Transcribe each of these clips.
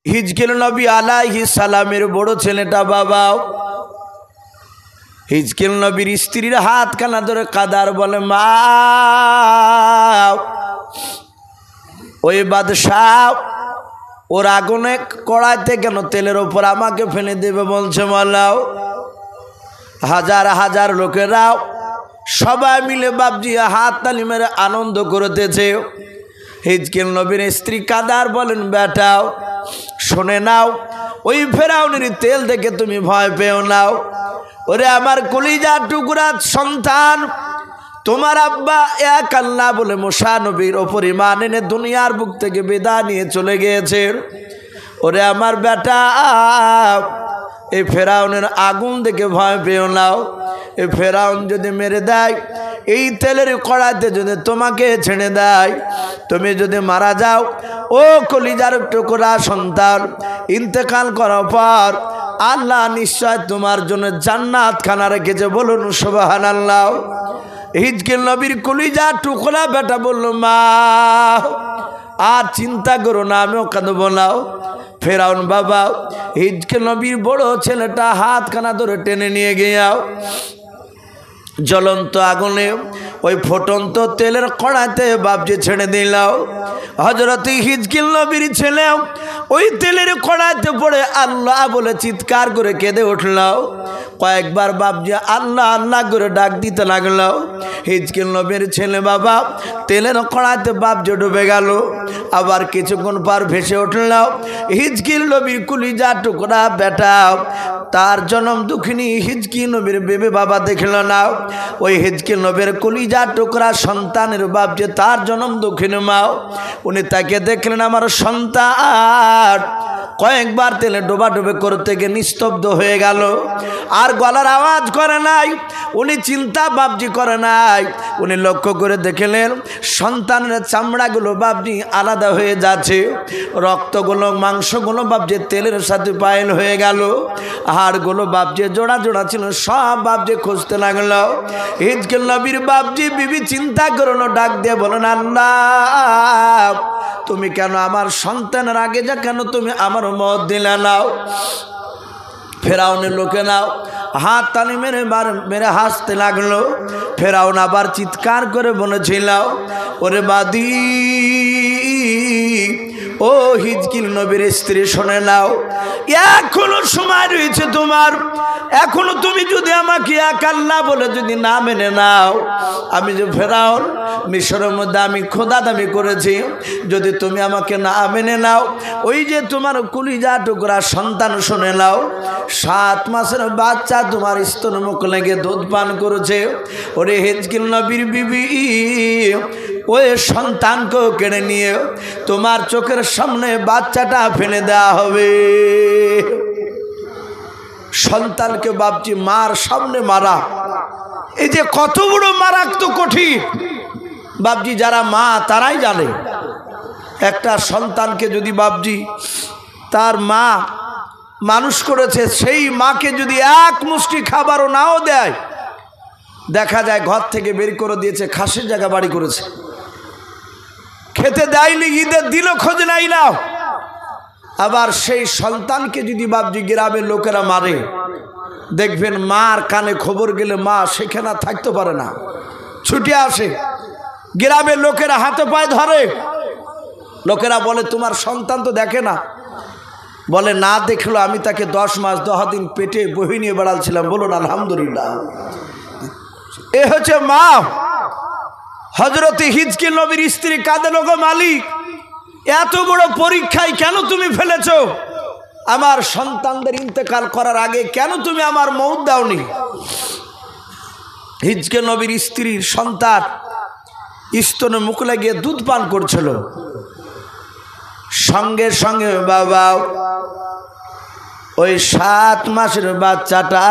হিজকিল নবী আলাইহিস সালামের বড় ছেলেটা বাবা হিজকিল নবীর স্ত্রীর হাত কানা ধরে কাদার বলে, মা ওই বাদশাহ ওর আগুনে কড়াইতে কেন তেলের ওপর আমাকে ফেলে দেবে বলছে। মালাও হাজার হাজার লোকেরাও সবাই মিলে বাপজি হাত তালি মেরে আনন্দ করতেছে। হিজকিল নবীর স্ত্রী কাদার বলেন, বেটাও শুনে নাও, ওই ফেরাউনের তেল দেখে তুমি ভয় পেও নাও। ওরে আমার কলিজা টুকরা সন্তান, তোমার আব্বা এক আল্লাহ বলে মুসা নবীর ওপর ঈমান এনে দুনিয়ার বুক থেকে বিদায় নিয়ে চলে গিয়েছে। ওরে আমার বেটা, এই ফেরাউনের আগুন দেখে ভয় পেও নাও। এই ফেরাউন যদি মেরে দেয়, এই তেলের কড়াইতে যদি তোমাকে ছেড়ে দেয়, তুমি যদি মারা যাও, ও কলিজার টুকরা সন্তান, ইন্তেকাল করার পর আল্লাহ নিশ্চয় তোমার জন্য জান্নাত খানা রেখেছে। বলুন সুবহানাল্লাহ। হিজকিল নবীর কলিজা টুকরা বেটা বলল, মা আর চিন্তা করো না, আমিও কাঁদবো না। ফেরাউন বাবা হিজকিল নবীর বড় ছেলেটা হাত কানা ধরে টেনে নিয়ে গিয়াও জ্বলন্ত আগুনে ওই ফুটন্ত তেলের কড়াইতে বাপজি ছেড়ে দিলাও। হযরত হিজকিল নবীর ছেলে ওই তেলের কড়াইতে পড়ে আল্লাহ বলে চিৎকার করে কেঁদে উঠলাও। কয়েকবার বাপজি আল্লাহ আল্লাহ করে ডাক দিতে লাগলো। হিজকিল নবীর ছেলে বাবা তেলের কড়াইতে বাপজি ডুবে গেল। আবার কিছুক্ষণ পর ভেসে উঠলাও। হিজকিল নবীর কলিজা টুকরা বেটা, তার জনম দুঃখিনী হিজকিল নবীর বেবে বাবা দেখল না। ওই হিজকিল নবীর কলিজা টুকরা সন্তানের বাপ যে তার জনম দুঃখিনী মা, উনি তাকে দেখলেন আমার সন্তান কয়েকবার তেলে ডোবাডোবে করতে গিয়ে নিস্তব্ধ হয়ে গেল। আর গলার আওয়াজ করে নাই, উনি চিন্তা বাপজি করে নাই। উনি লক্ষ্য করে দেখলেন সন্তানের চামড়াগুলো বাপজি আলাদা হয়ে যাচ্ছে, রক্তগুলো মাংসগুলো বাপজি তেলের সাথে পায়েল হয়ে গেল, হাড়গুলো বাপজি জোড়া জোড়া ছিল সব বাপজি খুঁজতে লাগলো। হিজকিল নবীর বাপজি বিবি চিন্তা করলো, ডাক দিয়ে বলেন, আল্লাহ তুমি কেন আমার সন্তানের আগে যা কেন তুমি আমার মত দিলে নাও। ফেরাউনের লোকে নাও হাত তালি মেরে মেরে হাসতে লাগলো। ফেরাউন আবার চিৎকার করে বলেছিল, ওরে বাদি ও হিজকিল নবীর স্ত্রী শুনে নাও, এখনো সময় রয়েছে তোমার। এখনো তুমি যদি আমাকে এক আল্লাহ বলে যদি না মেনে নাও, আমি যে ফেরাউন মিশরের মধ্যে আমি খোদা দাবি করেছি, যদি তুমি আমাকে না মেনে নাও, ওই যে তোমার কলিজা টুকরা সন্তান শুনে নাও, 7 মাসের বাচ্চা তোমার স্তন মুখ লেগে দুধ পান করেছে। ওরে হিজকিল নবীর বিবি, ওই সন্তানকেও কেড়ে নিয়ে তোমার চোখের সামনে বাচ্চাটা ফেলে দেওয়া হবে। সন্তানকে বাপজি মার সামনে মারা, এই যে কত বড় মারাত্মক কঠিন বাপজি, যারা মা তারাই জানে। একটা সন্তানকে যদি বাপজি তার মা মানুষ করেছে, সেই মাকে যদি এক মুষ্টি খাবারও নাও দেয়, দেখা যায় ঘর থেকে বের করে দিয়েছে, খাসির জায়গা বাড়ি করেছে, খেতে দেয়নি, ঈদের দিনও খোঁজ নাই নাও। আবার সেই সন্তানকে যদি বাপজি গ্রামের লোকেরা মারে, দেখবেন মার কানে খবর গেলে মা সেখানে থাকতে পারে না, ছুটে আসে, গ্রামের লোকেরা হাতে পায়ে ধরে। লোকেরা বলে তোমার সন্তান তো দেখে না, বলে না দেখলো, আমি তাকে 10 মাস 10 দিন পেটে বহি নিয়ে বেড়ালছিলাম। বলুন আলহামদুলিল্লাহ। এ হচ্ছে মা। হযরত হিজকিল নবীর স্ত্রী কাঁদেন, গো মালিক, এত বড় পরীক্ষায় কেন তুমি ফেলেছো? আমার সন্তানদের ইন্তেকাল করার আগে কেন তুমি আমার মউত দাওনি? হিজকিল নবীর স্ত্রীর সন্তান স্তনে মুখ লাগিয়ে দুধ পান করছিল। সঙ্গে সঙ্গে বাবা ওই 7 মাসের বাচ্চাটা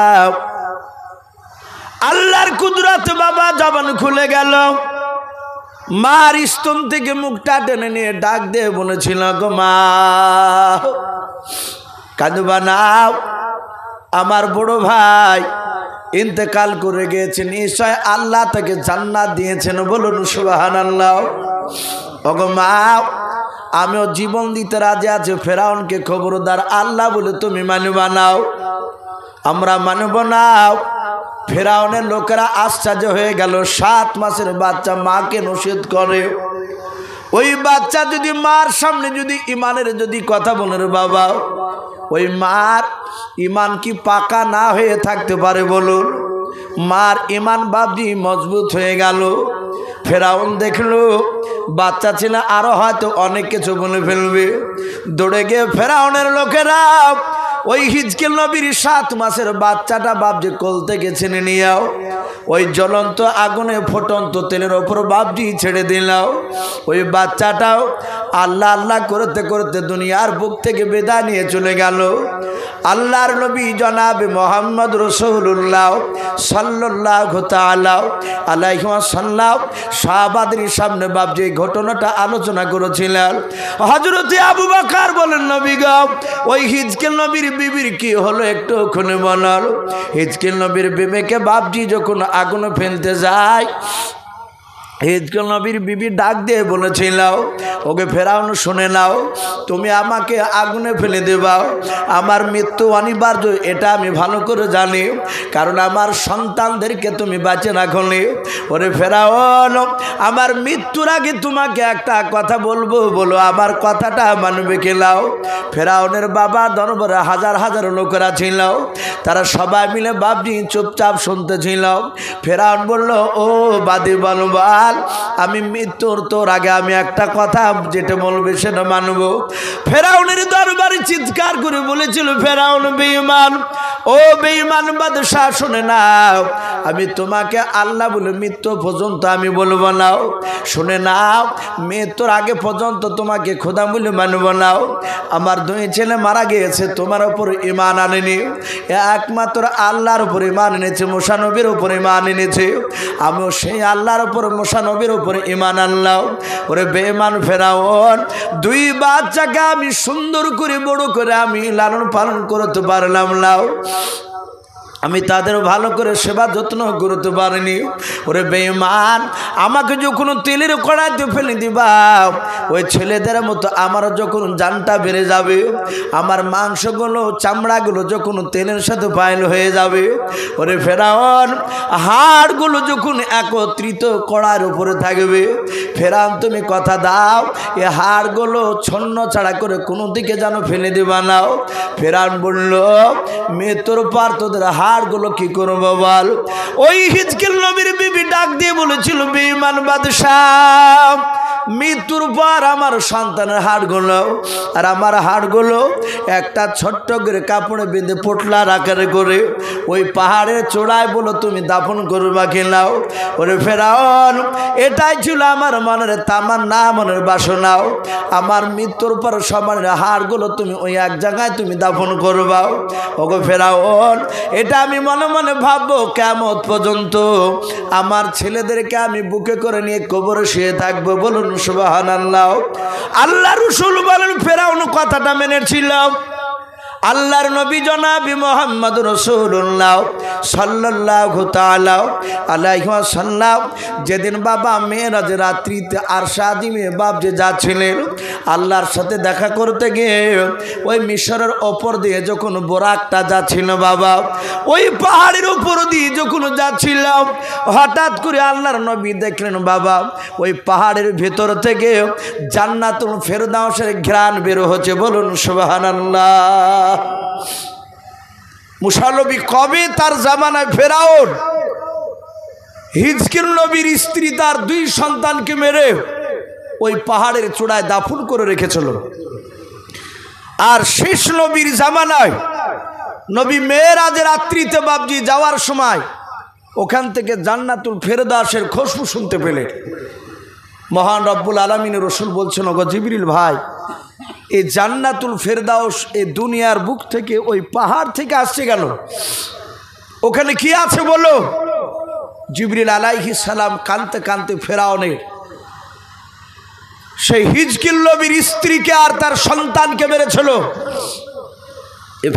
আল্লাহর কুদরত বাবা জবান খুলে গেল। মার স্তন থেকে মুখটা টেনে নিয়ে ডাক দিয়ে বলেছিল, গো মা কাঁদবা না, আমার বড় ভাই ইন্তেকাল করে গিয়েছেন, নিশ্চয় আল্লাহ তাকে জান্নাত দিয়েছেন। বলুন সুবহানাল্লাহ। ওগো মা, আমিও জীবন দিতে রাজি আছি, ফেরাউনকে খবরদার আল্লাহ বলে তুমি মানবা নাও। আমরা মানব না। ফেরাউনের লোকেরা আশ্চর্য হয়ে গেল, 7 মাসের বাচ্চা মাকে নসিহত করে। ওই বাচ্চা যদি মার সামনে যদি ইমানের যদি কথা বলে রে বাবা, ওই মার ইমান কি পাকা না হয়ে থাকতে পারে বলুন? মার ইমান বাবজি মজবুত হয়ে গেল। ফেরাউন দেখলো বাচ্চা ছিল, আরো হয়তো অনেক কিছু বলে ফেলবে। দৌড়ে গিয়ে ফেরাউনের লোকেরা ওই হিজকিল নবীর 7 মাসের বাচ্চাটা বাবজি কোল থেকে ছিনে নিয়াও, ওই জ্বলন্ত আগুনে ফুটন্ত তেলের ওপর বাবজি ছেড়ে দিলাও। ওই বাচ্চাটাও আল্লাহ আল্লাহ করতে করতে দুনিয়ার বুক থেকে বিদায় নিয়ে চলে গেল। আল্লাহর নবী জনাবে মোহাম্মদ রাসূলুল্লাহ সাল্লাল্লাহু তাআলা আলাইহি ওয়াসাল্লাম সাহাবাদের সামনে বাবজি এই ঘটনাটা আলোচনা করেছিলেন। হযরত আবু বকর বলেন, নবী গো, ওই হিজকিল নবীর বিবির কি হলো একটু খুলে বলার। হিজকিল নবীর বিবিকে বাবজি যখন আগুনে ফেলতে যায়, হিজকিল নবীর বিবি ডাক দিয়ে বলেছিল, ওকে ফেরাউন শুনে নাও, তুমি আমাকে আগুনে ফেলে দেবাও, আমার মৃত্যু অনিবার্য, এটা আমি ভালো করে জানি, কারণ আমার সন্তানদেরকে তুমি বাঁচে রাখলে। ওরে ফেরাউন, আমার মৃত্যুর আগে তোমাকে একটা কথা বলবো, বলো আমার কথাটা মানবে খেলাও। ফেরাউনের বাবা দরবারে হাজার হাজার লোকেরা ছিল, তারা সবাই মিলে বাবজি চুপচাপ শুনতেছিল। ফেরাউন বলল, ও বাদী বলবাল, আমি মৃত্যুর তোর আগে আমি একটা কথা যেটা বলবে সেটা মানবো। ফেরাউনের দরবারে চিৎকার করে বলেছিল, ফেরাউন বেঈমান, ও বেঈমান বাদশা শুনে নাও, আমি তোমাকে আল্লাহ বলে মৃত্যু পর্যন্ত আমি বলবো নাও। শুনে নাও, মৃত্যুর আগে পর্যন্ত তোমাকে খোদা বলে মানব নাও। আমার 2 ছেলে মারা গিয়েছে, তোমার উপর ঈমান আনেনি, একমাত্র আল্লাহর উপর ঈমান এনেছে, মুসা নবীর উপর ঈমান এনেছে। আমিও সেই আল্লাহর উপর মুসা নবীর উপর ঈমান আনলাম। ওরে বেঈমান ফেরাউন, 2 বাচ্চাকে আমি সুন্দর করে বড় করে আমি লালন পালন করতে পারলাম না, আমি তাদের ভালো করে সেবা যত্ন করতে পারিনি। ওরে বেঈমান, আমাকে যখন তেলের কড়াইতে ফেলে দিবা, ওই ছেলেদের মতো আমারও যখন জানটা বেড়ে যাবে, আমার মাংসগুলো চামড়াগুলো যখন তেলের সাথে ফাইল হয়ে যাবে, ওরে ফেরাউন, হাড়গুলো যখন একত্রিত কড়াইয়ের উপরে থাকবে, ফেরাউন তুমি কথা দাও, এ হাড়গুলো ছন্ন ছাড়া করে কোনো দিকে যেন ফেলে দিবা নাও। ফেরাউন বলল, মৃত্যুর পর তোদের হাড়গুলো কি করবো বল? ওই হিজকিল নবীর বিবি ডাক দিয়ে বলেছিল, বেঈমান বাদশা, মৃত্যুর পর আমার সন্তানের হাড়গুলো আর আমার হাড়গুলো একটা ছোট্ট করে কাপড়ে বেঁধে পোটলার আকারে করে ওই পাহাড়ের চূড়ায় বলো তুমি দাফন করবা খেলাও। ওরে ফেরাউন, এটাই ছিল আমার মনের তামান্না, মনের বাসনাও, আমার মৃত্যুর পর সবার হাড়গুলো তুমি ওই এক জায়গায় তুমি দাফন করবাও। ওগো ফেরাউন, এটা আমি মনে মনে ভাববো কিয়ামত পর্যন্ত আমার ছেলেদেরকে আমি বুকে করে নিয়ে কবরে শুয়ে থাকবো। বলুন সুবহানাল্লাহ। আল্লাহ রাসূল বলেন, ফেরাউন কথাটা মেনেছিল। আল্লাহর নবী জনাবি মোহাম্মদ রাসূলুল্লাহ সাল্লাল্লাহু তাআলা আলাইহি ওয়াসাল্লাম যেদিন বাবা মেরাজ রাত্রিতে আরশে আজিমে বাপ যে যাচ্ছিলেন আল্লাহর সাথে দেখা করতে গিয়ে, ওই মিশরের ওপর দিয়ে যখন বোরাকটা যাচ্ছিল বাবা, ওই পাহাড়ের উপর দিয়ে যখন যাচ্ছিলাম, হঠাৎ করে আল্লাহর নবী দেখলেন বাবা ওই পাহাড়ের ভেতর থেকে জান্নাতুল ফেরদাউসের ঘ্রাণ বের হচ্ছে। বলুন সুবহানাল্লাহ। মুসা নবী কবে তার জামানায় ফেরাউন হিজকিল নবীর স্ত্রী তার 2 সন্তানকে মেরে ওই পাহাড়ের চূড়ায় দাফন করে রেখেছিল, আর শেষ নবীর জামানায় নবী মেরাজের রাত্রিতে বাবজি যাওয়ার সময় ওখান থেকে জান্নাতুল ফেরদাউসের খুশবু শুনতে পেলে মহান রব্বুল আলামিনের রাসূল বলছেন, ওগো জিবরিল ভাই, এই জান্নাতুল ফেরদাউস এই দুনিয়ার বুক থেকে ওই পাহাড় থেকে আসছে কেন? ওখানে কি আছে বলো? জিবরিল আলাইহিস সালাম কাঁদতে কাঁদতে ফেরাউনের সেই হিজকিল নবীর স্ত্রীকে আর তার সন্তানকে মেরেছিল। এ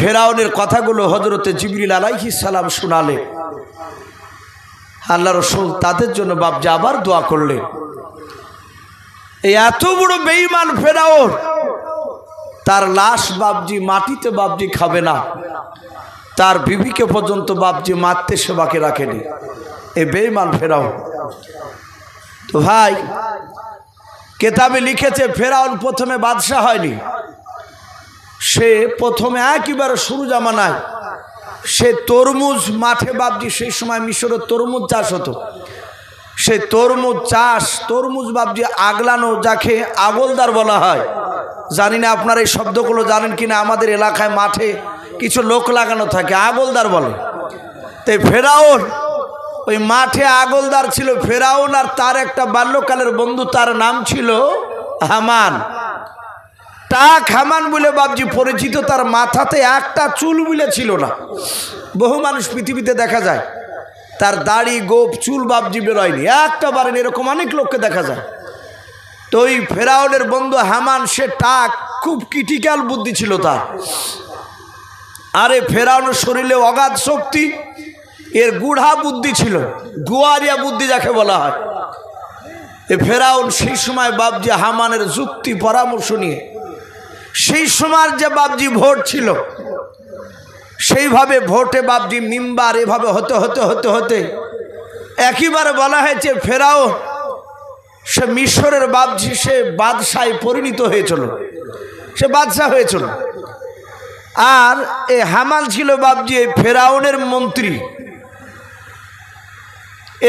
ফেরাউনের কথাগুলো হযরতে জিবরিল আলাইহিস সালাম শোনালে আল্লাহ রাসূল তাদের জন্য বাপজি আবার দোয়া করলেন। এই এত বড় বেঈমান ফেরাউন, তার লাশ বাপজি মাটিতে বাপজি খাবে না, তার বিবিকে পর্যন্ত বাপজি মারতে সেবাকে রাখেনি, এই বেঈমান ফেরাউন। তো ভাই কেতাবে লিখেছে ফেরাউন প্রথমে বাদশাহ হয়নি, সে প্রথমে একেবারে শুরু জামানায় সে তরমুজ মাঠে বাপজি, সেই সময় মিশরে তরমুজ চাষ হতো, সেই তরমুজ চাষ, তরমুজ বাপজি আগলানো, যাকে আগলদার বলা হয়, জানি না আপনারা এই শব্দগুলো জানেন কিনা, আমাদের এলাকায় মাঠে কিছু লোক লাগানো থাকে, আগলদার বলে। তাই ফেরাউন ওই মাঠে আগলদার ছিল। ফেরাউন আর তার একটা বাল্যকালের বন্ধু, তার নাম ছিল হামান। টাক হামান বলে বাপজি পরিচিত। তার মাথাতে একটা চুল বলে ছিল না। বহু মানুষ পৃথিবীতে দেখা যায় তার দাড়ি গোপ চুল বাপজি বেরোয়নি, একটা বারেন, এরকম অনেক লোককে দেখা যায়। তো ওই ফেরাউনের বন্ধু হামান, সে টাক, খুব ক্রিটিক্যাল বুদ্ধি ছিল তার। আরে ফেরাউনের শরীরে অগাধ শক্তি, এর গুড়া বুদ্ধি ছিল, গুয়ারিয়া বুদ্ধি যাকে বলা হয়। এ ফেরাউন সেই সময় বাপজি হামানের যুক্তি পরামর্শ নিয়ে, সেই সময়ের যে বাপজি ভোট ছিল, সেইভাবে ভোটে বাপজি মিম্বার এভাবে হতে হতে হতে হতে একেবারে বলা হয়েছে ফেরাউন সে মিশরের বাপজি, সে বাদশায় পরিণত হয়েছিল, সে বাদশাহ হয়েছিল। আর এ হামান ছিল বাপজি এই ফেরাউনের মন্ত্রী।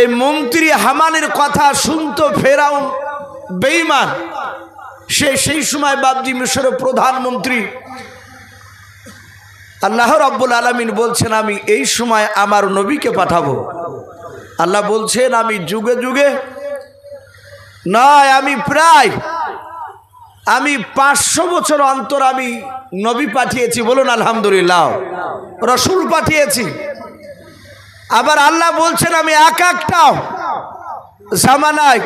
এই মন্ত্রী হামানের কথা শুনতো ফেরাউন বেঈমান, সে সেই সময় বাপজি মিশরের প্রধানমন্ত্রী। আল্লাহ রাব্বুল আলামিন বলছেন আমি এই সময় আমার নবীকে পাঠাবো। আল্লাহ বলছেন আমি যুগে যুগে নয়, আমি প্রায় 500 বছর অন্তর আমি নবী পাঠিয়েছি। বলুন আলহামদুলিল্লাহ। রসুল পাঠিয়েছি। আবার আল্লাহ বলছেন আমি একটা জামানায়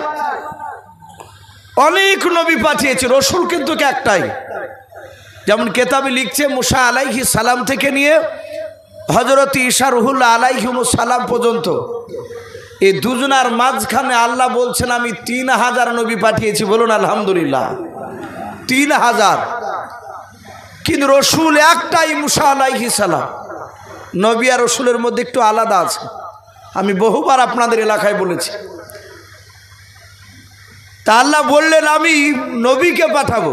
অনেক নবী পাঠিয়েছি, রসুল কিন্তু একটাই। যেমন কেতাবে লিখছে মুসা আলাইহিস সালাম থেকে নিয়ে হযরত ঈসা রুহুল্লাহ আলাইহিমুস সালাম পর্যন্ত, এই দুজনার মাঝখানে আল্লাহ বলছেন আমি 3000 নবী পাঠিয়েছি। বলুন আলহামদুলিল্লাহ। 3000, কিন্তু রসুল একটাই, মুসা আলাইহিস সালাম। নবী আর রসুলের মধ্যে একটু আলাদা আছে, আমি বহুবার আপনাদের এলাকায় বলেছি। তা আল্লাহ বললেন আমি নবীকে পাঠাবো।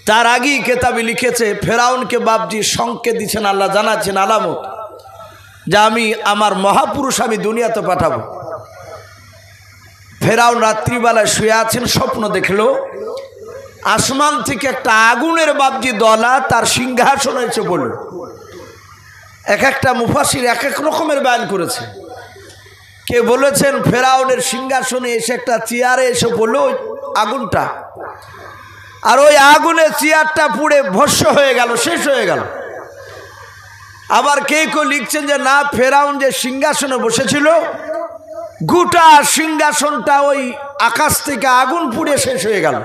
তার আগেই কেতাবে লিখেছে ফেরাউনকে বাপজি সংকেত দিচ্ছেন, আল্লাহ জানাচ্ছেন আলামত, যে আমি আমার মহাপুরুষ আমি দুনিয়াতে পাঠাবো। ফেরাউন রাত্রিবেলায় শুয়ে আছেন, স্বপ্ন দেখলো আসমান থেকে একটা আগুনের বাপজি দলা তার সিংহাসন এসে পড়ল। এক একটা মুফাসির এক এক রকমের বয়ান করেছে। কে বলেছেন ফেরাউনের সিংহাসনে এসে একটা চেয়ারে এসে পড়ল ওই আগুনটা, আর ওই আগুনে চেয়ারটা পুড়ে ভস্ম হয়ে গেল, শেষ হয়ে গেল। আবার কেউ কেউ লিখছেন যে না, ফেরাউন যে সিংহাসনে বসেছিল গোটা সিংহাসনটা ওই আকাশ থেকে আগুন পুড়ে শেষ হয়ে গেল।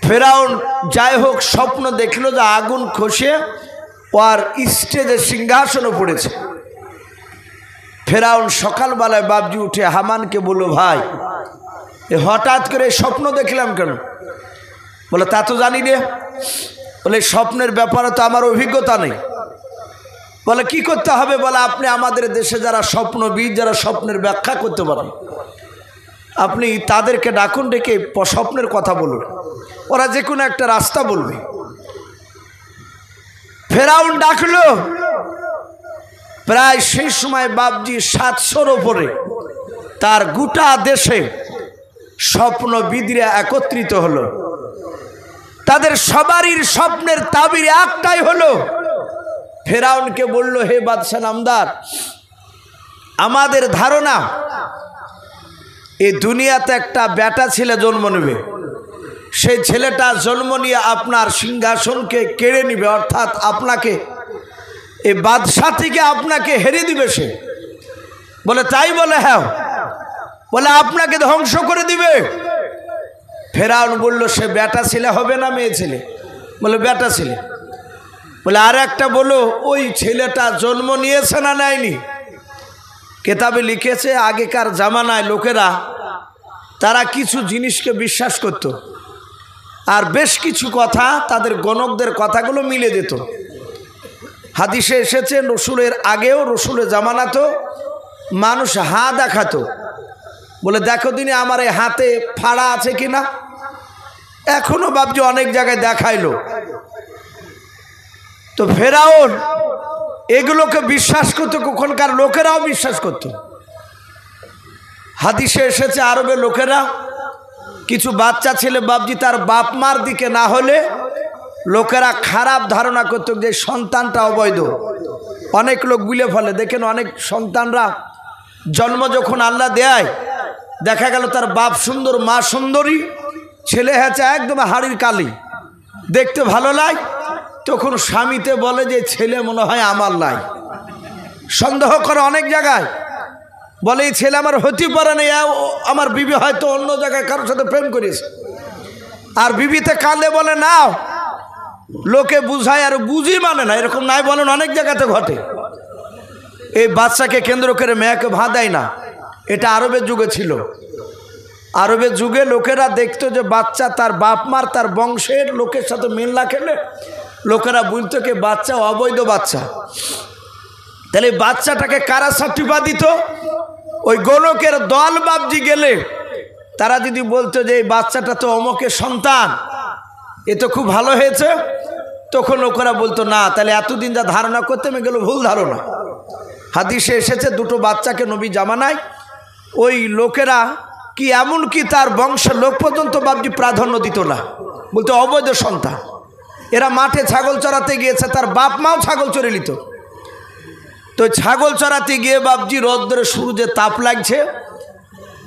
ফেরাউন যাই হোক স্বপ্ন দেখলো যে আগুন খসে ওর স্টেজে সিংহাসনে পড়েছে। ফেরাউন সকালবেলায় বাপজি উঠে হামানকে বলল ভাই হঠাৎ করে স্বপ্ন দেখলাম কেন? বলে তা তো জানি রে। বলে স্বপ্নের ব্যাপারে তো আমার অভিজ্ঞতা নেই। বলে কি করতে হবে? বলে আপনি আমাদের দেশে যারা স্বপ্নবিদ, যারা স্বপ্নের ব্যাখ্যা করতে পারেন, আপনি তাদেরকে ডাকুন, ডেকে স্বপ্নের কথা বলুন, ওরা যে কোনো একটা রাস্তা বলবে। ফেরাউন ডাকলো। প্রায় সেই সময় বাপজি 700-র ওপরে তার গোটা দেশে স্বপ্নবিদরা একত্রিত হলো। তাদের সবারই স্বপ্নের তাবির একটাই হলো। ফেরাউনকে বলল হে বাদশাহ নামদার, আমাদের ধারণা এই দুনিয়াতে একটা বেটা ছেলে জন্ম নেবে, সেই ছেলেটা জন্ম নিয়ে আপনার সিংহাসনকে কেড়ে নিবে, অর্থাৎ আপনাকে এই বাদশাহ থেকে আপনাকে হেরে দিবে সে। বলে তাই? বলে হ্যাঁ। বলে আপনাকে ধ্বংস করে দিবে। ফেরাউন বলল সে বেটা ছেলে হবে না মেয়ে ছেলে? বলে বেটা ছেলে। বলে আর একটা বলো ওই ছেলেটা জন্ম নিয়েছে না নেয়নি? কেতাবে লিখেছে আগেকার জামানায় লোকেরা তারা কিছু জিনিসকে বিশ্বাস করত, আর বেশ কিছু কথা তাদের গণকদের কথাগুলো মিলে যেত। হাদিসে এসেছে রসুলের আগেও, রসুলের জামানাতেও মানুষ হাত দেখাতো, বলে দেখো দিনে আমার এই হাতে ফাড়া আছে কিনা। এখনো ভাবছি অনেক জায়গায় দেখাইলো। তো ফেরাউন এগুলোকে বিশ্বাস করতো, কখনকার লোকেরাও বিশ্বাস করত। হাদিসে এসেছে আরবের লোকেরা কিছু বাচ্চা ছেলে বাপজি তার বাপ মার দিকে না হলে লোকেরা খারাপ ধারণা করত যে সন্তানটা অবৈধ। অনেক লোক বুলে ফেলে, দেখেন অনেক সন্তানরা জন্ম যখন আল্লাহ দেয়, দেখা গেল তার বাপ সুন্দর মা সুন্দরী, ছেলে হয়েছে একদম হাড়ির কালি, দেখতে ভালো লাগে, তখন স্বামীতে বলে যে ছেলে মনে হয় আমার লাই। সন্দেহ করে অনেক জায়গায়, বলে এই ছেলে আমার হতে পারে না, আমার বিবি হয়তো অন্য জায়গায় কারোর সাথে প্রেম করেছে। আর বিবিতে কাঁদে বলে নাও, লোকে বুঝায় আর বুঝি মানে না, এরকম নাই বলেন অনেক জায়গাতে ঘটে। এই বাচ্চাকে কেন্দ্র করে মেয়েকে ভাদায় না, এটা আরবের যুগে ছিল। আরবের যুগে লোকেরা দেখতো যে বাচ্চা তার বাপ মার তার বংশের লোকের সাথে মিল না খেলে লোকেরা বলতো কি বাচ্চা অবৈধ বাচ্চা। তাহলে বাচ্চাটাকে কারা সার্টিফিকেট দিত? ওই গণকের দল বাপজি গেলে তারা যদি বলতো যে এই বাচ্চাটা তো অমকের সন্তান, এ তো খুব ভালো হয়েছে, তখন লোকেরা বলতো না, তাহলে এতদিন যা ধারণা করতাম এগুলো ভুল ধারণা। হাদিসে এসেছে দুটো বাচ্চাকে নবী জামানায় ওই লোকেরা কি এমন কি তার বংশের লোক পর্যন্ত বাপজি প্রাধান্য দিত না, বলতো অবৈধ সন্তান। এরা মাঠে ছাগল চড়াতে গিয়েছে, তার বাপ মাও ছাগল চড়ে নিত। তো ছাগল চড়াতে গিয়ে বাপজি রোদ্রে সূর্যে তাপ লাগছে,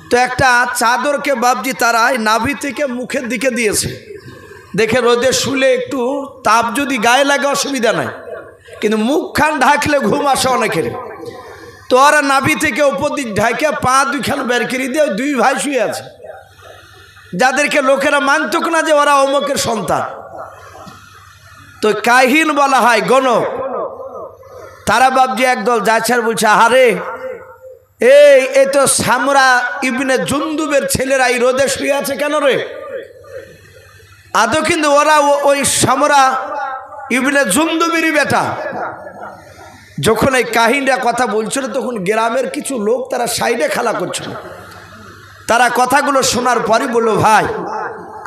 তো একটা চাদরকে বাপজি তারা নাভি থেকে মুখের দিকে দিয়েছে, দেখে রোদে শুলে একটু তাপ যদি গায়ে লাগে অসুবিধা নাই, কিন্তু মুখখান ঢাকলে ঘুম আসে অনেকের। তো ওরা নাভি থেকে উপর দিক ঢাকে পা দুইখান বের করে দিয়ে দুই ভাই শুয়ে আছে, যাদেরকে লোকেরা মানতক না যে ওরা অমকের সন্তান। তো কাহিন বলা হয় গণক, তারা বাপজি একদল যাচ্ছার বলছে আহারে এই তো সামরা ইবনে জুন্দুবের ছেলেরা এই রোদে শুয়ে আছে কেন রে? আদৌ কিন্তু ওরা ওই সামরা ইবনে জুন্দুবেরই বেটা। যখন এই কাহিনটা কথা বলছিল তখন গ্রামের কিছু লোক তারা সাইডে খেলা করছিল। তারা কথাগুলো শোনার পরই বলল ভাই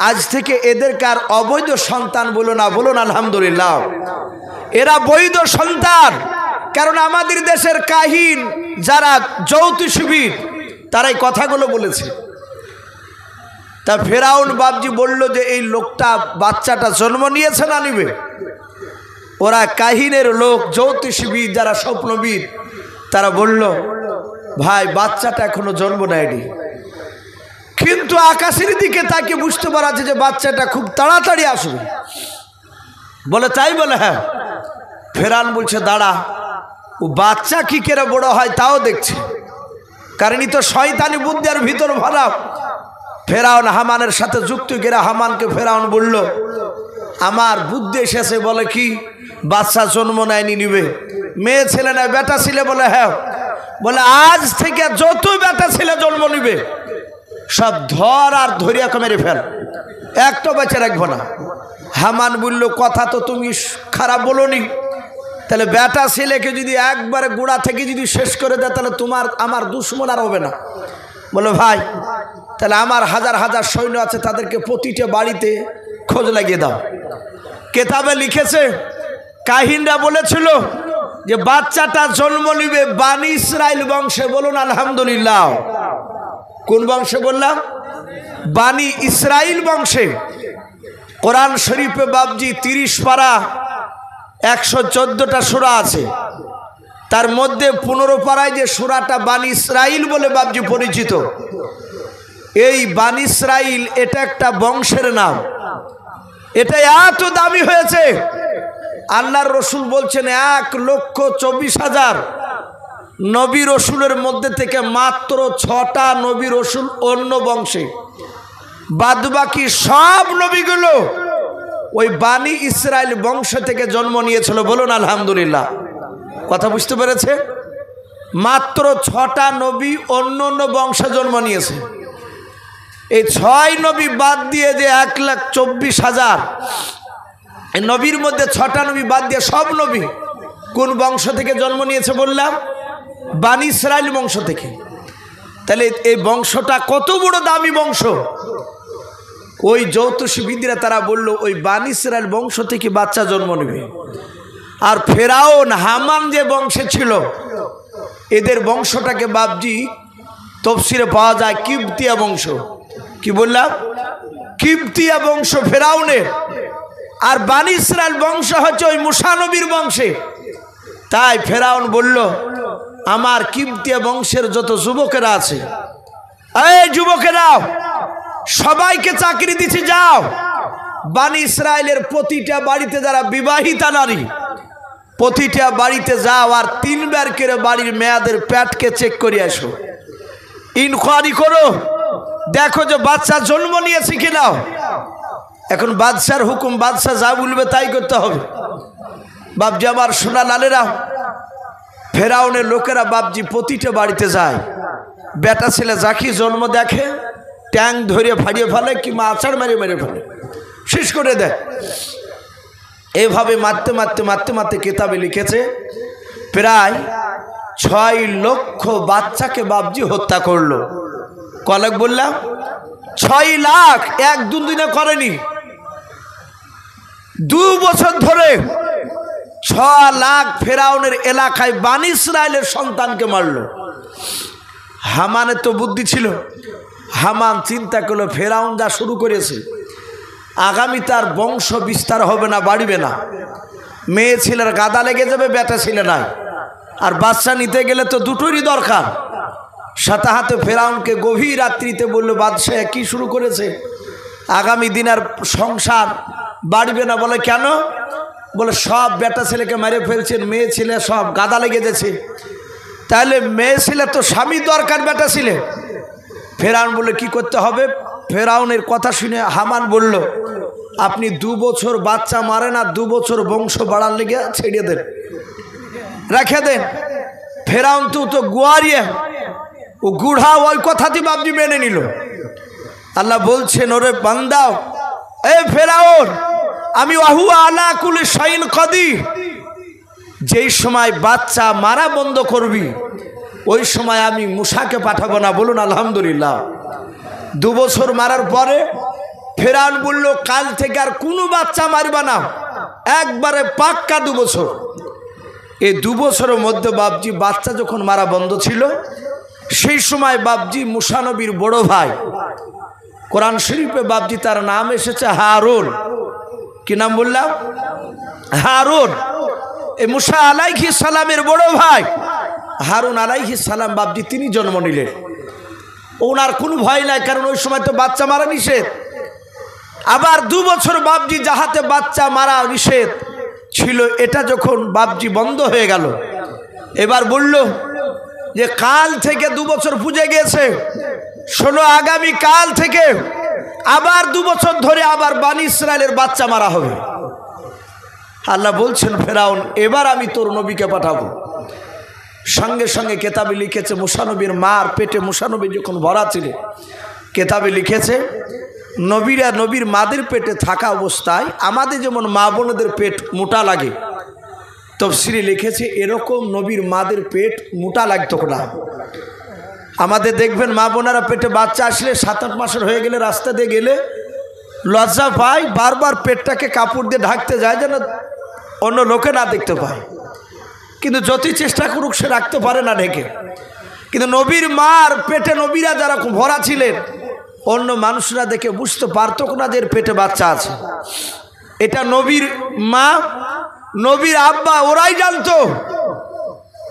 আজ থেকে এদেরকে আর অবৈধ সন্তান বলো না, বলুন আলহামদুলিল্লাহ, এরা বৈধ সন্তান। কারণ আমাদের দেশের কাহিন যারা জ্যোতিষবিদ তারা এই কথাগুলো বলেছে। তা ফেরাউন বাপজি বলল যে এই লোকটা বাচ্চাটা জন্ম নিয়েছে না নিবে? ওরা কাহিনের লোক জ্যোতিষবিদ যারা স্বপ্নবিদ তারা বলল ভাই বাচ্চাটা এখনো জন্ম নেয়নি, কিন্তু আকাশের দিকে তাকে বুঝতে পারা যে বাচ্চাটা খুব তাড়াতাড়ি আসবে। বলে তাই? বলে হ্যাঁ। ফেরাউন বলছে দাঁড়া, ও বাচ্চা কি করে বড় হয় তাও দেখছে, কারণ ই তো শয়তানি বুদ্ধি আর ভিতর ভরা। ফেরাউন হামানের সাথে যুক্ত করে হামানকে ফেরাউন বলল আমার বুদ্ধি এসেছে। বলে কি? বাচ্চা জন্ম নেয়নি নিবে? মেয়ে ছেলে না বেটা ছেলে? বলে হ্যাঁ। বলে আজ থেকে যত বেটা ছেলে জন্ম নিবে সব ধর আর ধরিয়া মেরে ফেল, একটা বেঁচে রাখবো না। হামান বলল কথা তো তুমি খারাপ বলোনি, তাহলে বেটা ছেলেকে যদি একবারে গোড়া থেকে যদি শেষ করে দেয় তাহলে তোমার আমার দুশ্মন আর হবে না। বলো ভাই তাহলে আমার হাজার হাজার সৈন্য আছে, তাদেরকে প্রতিটা বাড়িতে খোঁজ লাগিয়ে দাও। কেতাবে লিখেছে কাহিনরা বলেছিল যে বাচ্চাটা জন্ম নিবে বানি ইসরাইল বংশে। বলুন আলহামদুলিল্লাহ। কোন বংশে বললাম? বানি ইসরাইল বংশে। কোরআন শরীফে বাপজি 30 পারা 114টা সূরা আছে, তার মধ্যে 15 পারায় যে সূরাটা বানি ইসরাইল বলে বাপজি পরিচিত। এই বানি ইসরাইল এটা একটা বংশের নাম, এটা এত দামি হয়েছে। আল্লাহর রসুল বলছেন 1,24,000 নবী রসুলের মধ্যে থেকে মাত্র 6টা নবী রসুল অন্য বংশে, বাদবাকি সব নবীগুলো ওই বানি ইসরাইল বংশ থেকে জন্ম নিয়েছিল। বলুন আলহামদুলিল্লাহ। কথা বুঝতে পেরেছে? মাত্র 6টা নবী অন্য অন্য বংশে জন্ম নিয়েছে। এই 6 নবী বাদ দিয়ে যে 1,24,000 এই নবীর মধ্যে 6টা নবী বাদ দিয়ে সব নবী কোন বংশ থেকে জন্ম নিয়েছে বললাম? বানি ইসরাইল বংশ থেকে। তাহলে এই বংশটা কত বড় দামি বংশ। ওই জ্যোতিষবিদরা তারা বলল ওই বানি ইসরাইল বংশ থেকে বাচ্চা জন্ম নেবে। আর ফেরাউন হামান যে বংশে ছিল এদের বংশটাকে বাপজি তফসিরে পাওয়া যায় কিবতিয়া বংশ। কি বললাম? কিবতিয়া বংশ ফেরাউনের। আর বানি ইসরাইল বংশ হচ্ছে ওই মুসা নবীর বংশে। তাই ফেরাউন বলল আমার কিবতিয়া বংশের যত যুবকেরা আছে, এই যুবকেরা সবাইকে চাকরি দিচ্ছি, যাও বানি ইসরায়েলের প্রতিটা বাড়িতে যারা বিবাহিতা নারী প্রতিটা বাড়িতে যাও আর 3 বার করে বাড়ির মেয়েদের পেটকে চেক করে আসো, ইনকোয়ারি করো, দেখো যে বাচ্চা জন্ম নিয়েছে কিনা। এখন বাদশার হুকুম, বাদশা যা বলবে তাই করতে হবে। বাপজি আমার সোনা লালেরা, ফেরাউনের লোকেরা বাপজি প্রতিটা বাড়িতে যায়, বেটা ছেলে যাকে জন্ম দেখে ট্যাং ধরে ফাড়িয়ে ফেলে কিংবা আচার মেরে মেরে ফেলে, শেষ করে দেয়। এইভাবে মারতে মারতে মারতে মারতে কিতাবে লিখেছে প্রায় 6 লক্ষ বাচ্চাকে বাপজি হত্যা করলো। কলেক বললাম 6 লাখ, 1-2 দিনে করেনি, 2 বছর ধরে 6 লাখ ফেরাউনের এলাকায় বানি ইসরায়েলের সন্তানকে মারল। হামানের তো বুদ্ধি ছিল, হামান চিন্তা করলো ফেরাউন যা শুরু করেছে আগামী তার বংশ বিস্তার হবে না, বাড়বে না, মেয়ে ছেলের গাদা লেগে যাবে, বেটা ছেলে নাই, আর বাচ্চা নিতে গেলে তো দুটোরই দরকার। সাথে হাতে ফেরাউনকে গভীর রাত্রিতে বলল বাদশাহ কি শুরু করেছে, আগামী দিন আর সংসার বাড়বে না। বলে কেন? বলে সব বেটা ছেলেকে মেরে ফেলছেন, মেয়ে ছেলে সব গাদা লেগে যাচ্ছে, তাহলে মেয়ে ছেলে তো স্বামী দরকার, বেটা ছেলে। ফেরাউন বলে কি করতে হবে? ফেরাউনের কথা শুনে হামান বলল আপনি 2 বছর বাচ্চা মারেন আর 2 বছর বংশ বাড়ার লেগে ছেড়ে দেন, রেখে দেন। ফেরাউন তো গুয়ারিয়ে ও গুড়া ওই কথাটি বাপজি মেনে নিল। আল্লাহ বলছেন ওরে বান্দাও, এ ফেরাউন আমি ওয়াহুয়া আলা কুল্লি শাইইন কাদির, যেই সময় বাচ্চা মারা বন্ধ করবি ওই সময় আমি মুসাকে পাঠাবো না। বলুন আলহামদুলিল্লাহ। 2 বছর মারার পরে ফেরাউন বলল কাল থেকে আর কোনো বাচ্চা মারবা না, একবারে পাক্কা 2 বছর। এই 2 বছরের মধ্যে বাপজি বাচ্চা যখন মারা বন্ধ ছিল সেই সময় বাপজি মুসা নবীর বড় ভাই, কোরআন শরীফে বাপজি তার নাম এসেছে হারুন। কি নাম বললাম? হারুন। এই মুসা আলাইহিস সালামের বড় ভাই হারুন আলাইহিস সালাম বাপজি তিনি জন্ম নিলেন। ওনার কোনো ভয় নাই, কারণ ওই সময় তো বাচ্চা মারা নিষেধ। আবার 2 বছর বাপজি যাহাতে বাচ্চা মারা নিষেধ ছিল, এটা যখন বাপজি বন্ধ হয়ে গেল, এবার বলল যে কাল থেকে 2 বছর পুজে গেছে, শোনো আগামী কাল থেকে আবার 2 বছর ধরে আবার বানি ইসরায়েলের বাচ্চা মারা হবে। আল্লাহ বলছেন ফেরাউন এবার আমি তোর নবীকে পাঠাবো। সঙ্গে সঙ্গে কেতাবে লিখেছে মুসা নবীর মার পেটে মুসা নবী যখন ভরা ছিল, কেতাবে লিখেছে নবীরা নবীর মাদের পেটে থাকা অবস্থায় আমাদের যেমন মা বোনদের পেট মোটা লাগে, তফসিরে লিখেছে এরকম নবীর মাদের পেট মোটা লাগতো না। আমাদের দেখবেন মা বোনেরা পেটে বাচ্চা আসলে 7-8 মাসের হয়ে গেলে রাস্তা দিয়ে গেলে লজ্জা পায়, বারবার পেটটাকে কাপড় দিয়ে ঢাকতে যায় যেন অন্য লোকে না দেখতে পায়, কিন্তু যতই চেষ্টা করুক সে রাখতে পারে না ঢেকে। কিন্তু নবীর মার পেটে নবীরা যারা ভরা ছিলেন অন্য মানুষরা দেখে বুঝতে পারত না যে পেটে বাচ্চা আছে। এটা নবীর মা নবীর আব্বা ওরাই জানতো।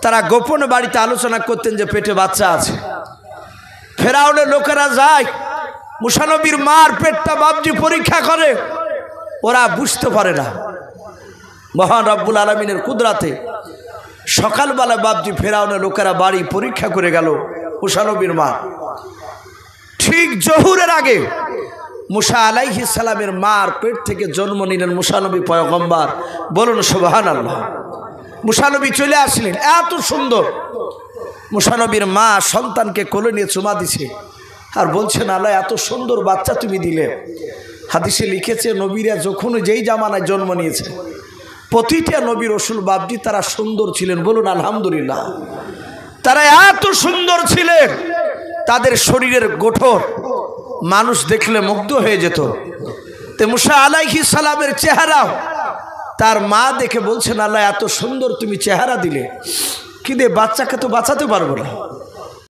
তারা গোপনে বাড়িতে আলোচনা করতেন যে পেটে বাচ্চা আছে। ফেরাউনের লোকেরা যায় মুসা নবীর মার পেটটা বাপজি পরীক্ষা করে, ওরা বুঝতে পারে না। মহান রব্বুল আলামিনের কুদরাতে সকালবেলা বাপজি ফেরাউনের লোকেরা বাড়ি পরীক্ষা করে গেল মুসা নবীর মা। ঠিক জহুরের আগে মুসা আলাইহিস সালামের মার পেট থেকে জন্ম নিলেন মুসা নবী পয়গম্বর। বলুন সুবহানাল্লাহ। মুসা নবী চলে আসলেন, এত সুন্দর মুসা নবীর মা সন্তানকে কোলে নিয়ে চুমা দিছে আর বলছেন আল্লাহ এত সুন্দর বাচ্চা তুমি দিলে। হাদিসে লিখেছে নবীরা যখন যেই জামানায় জন্ম নিয়েছে প্রতিটা নবী রসুল বাবজি তারা সুন্দর ছিলেন, বলুন আলহামদুলিল্লাহ। তারা এত সুন্দর ছিলেন, তাদের শরীরের গঠন মানুষ দেখলে মুগ্ধ হয়ে যেত। তে মুসা আলাইহিস সালামের চেহারা তার মা দেখে বলছেন আল্লাহ এত সুন্দর তুমি চেহারা দিলে, কিন্তু বাচ্চাকে তো বাঁচাতে পারবো না।